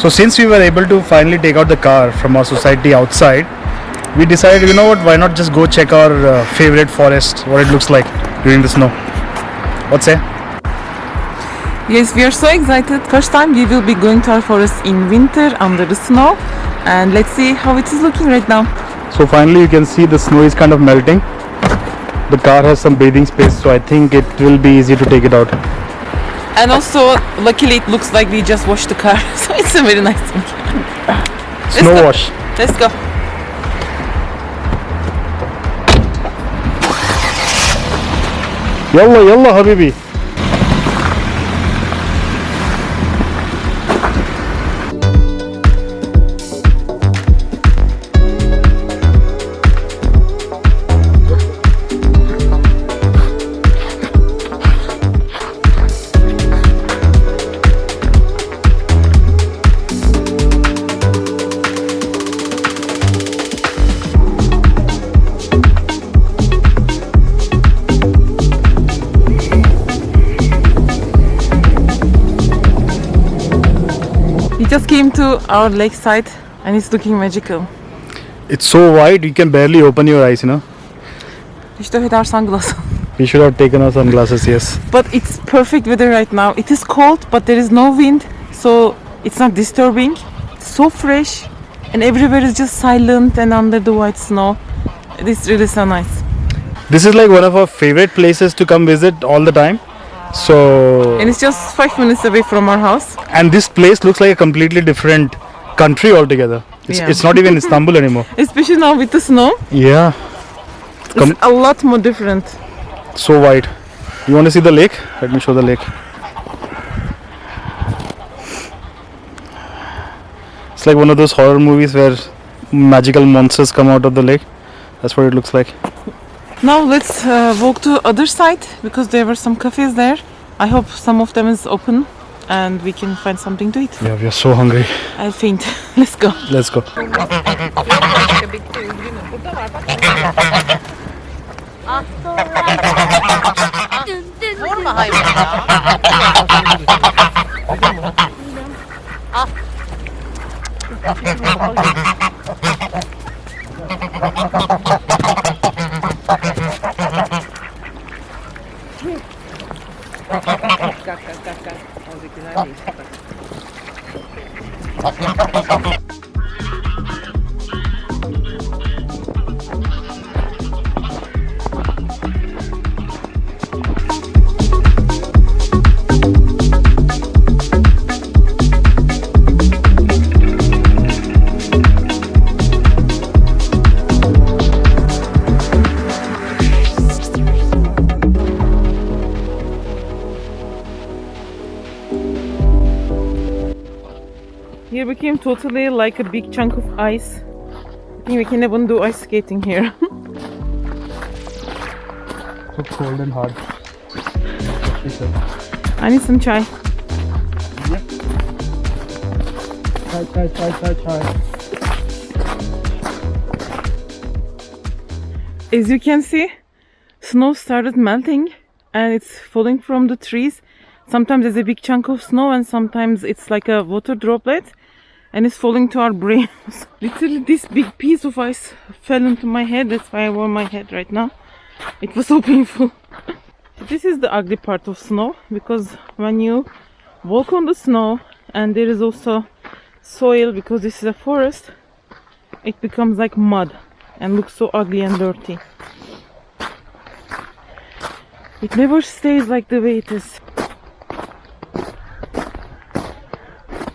So since we were able to finally take out the car from our society outside, we decided, you know what, why not just go check our favorite forest, what it looks like during the snow. What say? Yes, we are so excited. First time we will be going to our forest in winter under the snow, and let's see how it is looking right now. So finally you can see the snow is kind of melting. The car has some breathing space, so I think it will be easy to take it out. And also, luckily it looks like we just washed the car, so it's a very nice thing. Snow wash. Let's go. Yalla yalla habibi. We just came to our lakeside and it's looking magical. It's so wide you can barely open your eyes, you know. You should have had our sunglasses. We should have taken our sunglasses, yes. But it's perfect weather right now. It is cold, but there is no wind, so it's not disturbing. It's so fresh, and everywhere is just silent and under the white snow. It's really so nice. This is like one of our favorite places to come visit all the time. So, And it's just 5 minutes away from our house. and this place looks like a completely different country altogether. Yeah. It's not even Istanbul anymore. Especially now with the snow, Yeah, it's a lot more different. so wide. You want to see the lake? Let me show the lake. It's like one of those horror movies where magical monsters come out of the lake. That's what it looks like. Now let's walk to other side because there were some cafes there. I hope some of them is open and we can find something to eat. Yeah, we are so hungry. I'll faint. Let's go. Let's go. Vurma hayvan ya. Al. Here became totally like a big chunk of ice. I think we can even do ice skating here. So cold and hard. I need some chai. Chai. As you can see, snow started melting and it's falling from the trees. Sometimes there's a big chunk of snow and sometimes it's like a water droplet and it's falling to our brains. Literally this big piece of ice fell into my head. That's why I wore my head right now. It was so painful. This is the ugly part of snow because when you walk on the snow and there is also soil because this is a forest, it becomes like mud and looks so ugly and dirty. It never stays like the way it is.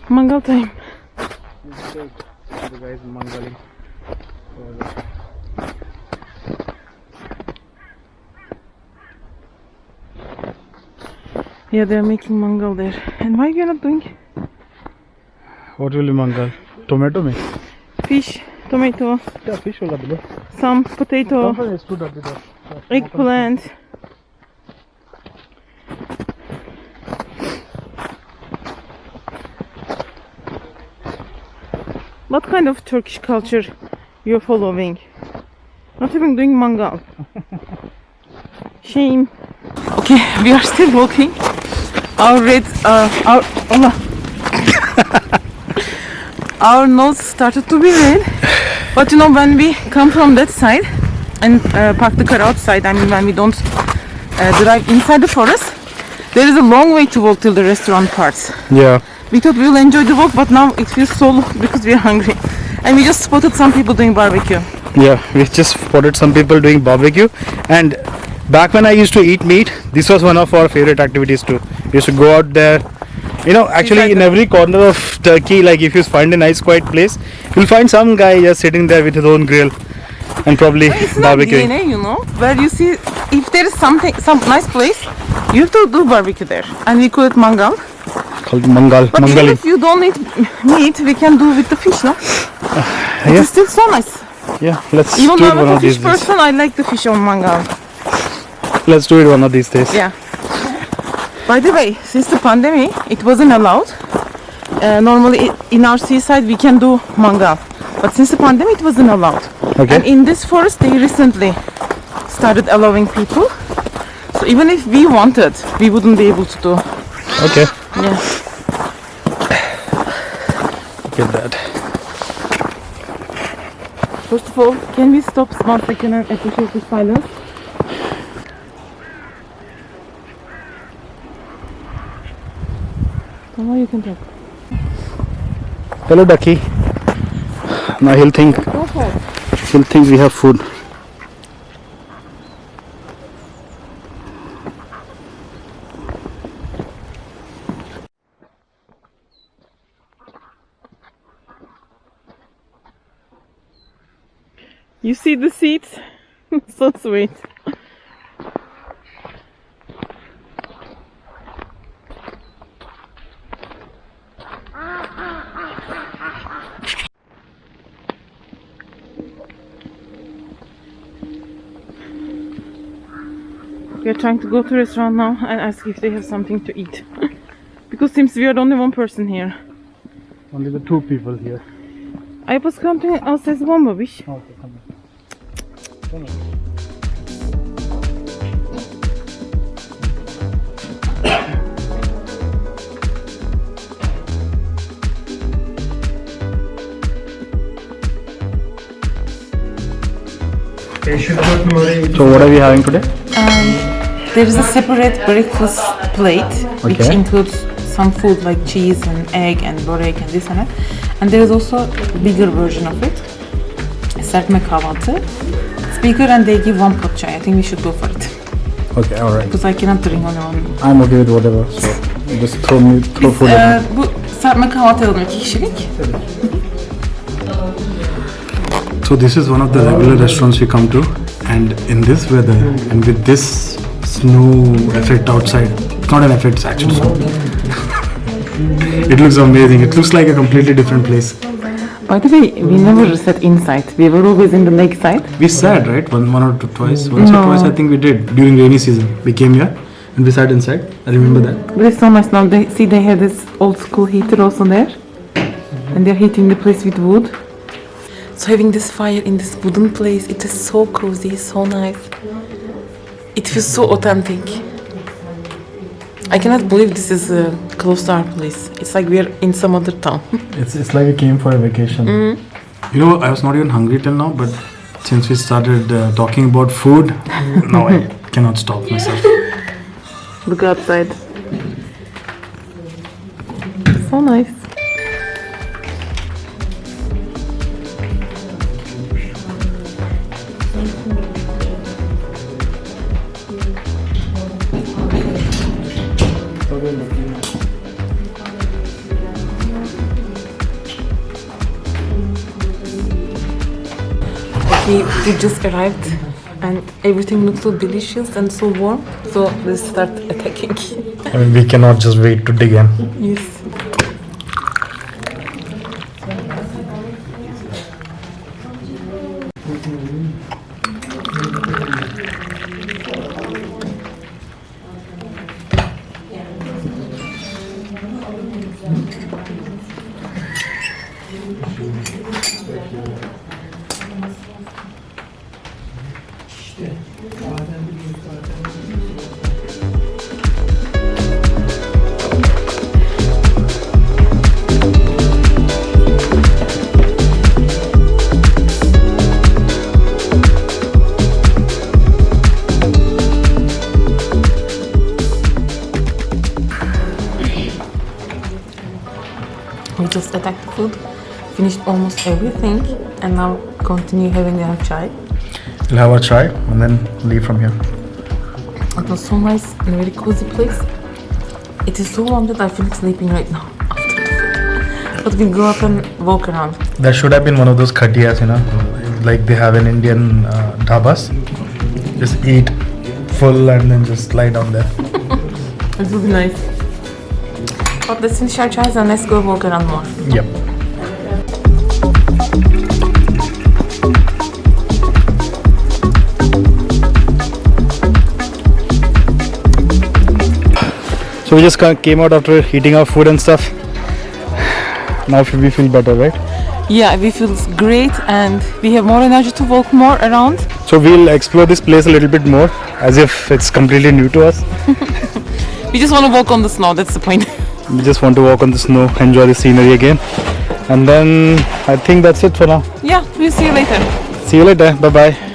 Mangal time. The guys mangaling. Yeah, they're making mangal there. And why you're not doing What will you mangal? Tomato me? fish, tomato, Yeah, fish will be there. some potato, eggplant. What kind of Turkish culture you're following? Not even doing mangal. Shame. Okay, we are still walking. Our our nose started to be red. But you know, when we come from that side and park the car outside, I mean when we don't drive inside the forest, there is a long way to walk till the restaurant parts. Yeah. We thought we will enjoy the walk, but now it feels so long because we are hungry. And we just spotted some people doing barbecue. Yeah, we just spotted some people doing barbecue. And back when I used to eat meat, this was one of our favorite activities too. We used to go out there. You know, actually in every corner of Turkey, like if you find a nice quiet place, you'll find some guy just sitting there with his own grill and probably It's not barbecuing. DNA, you know, where you see if there is some nice place, you have to do barbecue there. And we call it mangal. Called mangal. But even Mangali. if you don't eat meat, we can do with the fish, no? Yeah. It's still so nice. Yeah, let's Even do though it one I'm a of these fish days. person, I like the fish on mangal. Let's do it one of these days. Yeah. By the way, since the pandemic, it wasn't allowed. Normally in our seaside we can do mangal. But since the pandemic, it wasn't allowed. Okay. And in this forest, they recently started allowing people. So even if we wanted, we wouldn't be able to do. Okay. Yeah. Look at that. First of all, can we stop 1 second and appreciate the silence? Now you can talk. Hello, ducky. Now he'll think Go for it. we have food. You see the seats? So sweet. We are trying to go to a restaurant now and ask if they have something to eat. Because seems we are the only one person here. Only the two people here. Ai păscăm asta este bombă, biș. Okay, come on. So what are we having today? There is a separate breakfast plate which Okay. includes some food like cheese and egg and börek and this and that. And there is also a bigger version of it. Serpme kahvaltı. It's bigger and they give one pot chai. I think we should go for it. Okay, alright. Because I cannot drink only one. I'm okay with whatever. So just throw food in. Bu serpme kahvaltı alalım 2 kişilik. So this is one of the regular restaurants we come to, and in this weather and with this snow effect outside, it's not an effect, it's actually snow. It looks amazing. It looks like a completely different place. By the way, we never sat inside. We were always in the lake side. We sat, right? One or twice. Once or twice I think we did during rainy season. We came here and we sat inside. I remember that. But it's so nice now. They have this old school heater also there. And they're heating the place with wood. So having this fire in this wooden place, it is so cozy, so nice. It feels so authentic. I cannot believe this is close to our place. It's like we're in some other town. It's like we came for a vacation. You know, I was not even hungry till now, but since we started talking about food, now I cannot stop myself. Look outside. So nice. We just arrived and everything looks so delicious and so warm. So let's start attacking. I mean, we cannot just wait to dig in. Yes. We just attacked the food, finished almost everything, and now continue having the Acayip. We'll have a chai and then leave from here. It was so nice and a very cozy place. It is so warm that I feel like sleeping right now after the food. But we'll go up and walk around. That should have been one of those khatiyas, you know, like they have in Indian dhabas. Just eat full and then just lie down there. It would be nice. But let's finish our chais and let's go walk around more. Yep. So we just came out after eating our food and stuff. Now we feel better, right? Yeah, we feel great and we have more energy to walk more around. So we'll explore this place a little bit more, as if it's completely new to us. We just want to walk on the snow, that's the point. We just want to walk on the snow, enjoy the scenery again. And then I think that's it for now. Yeah, we'll see you later. See you later. Bye bye.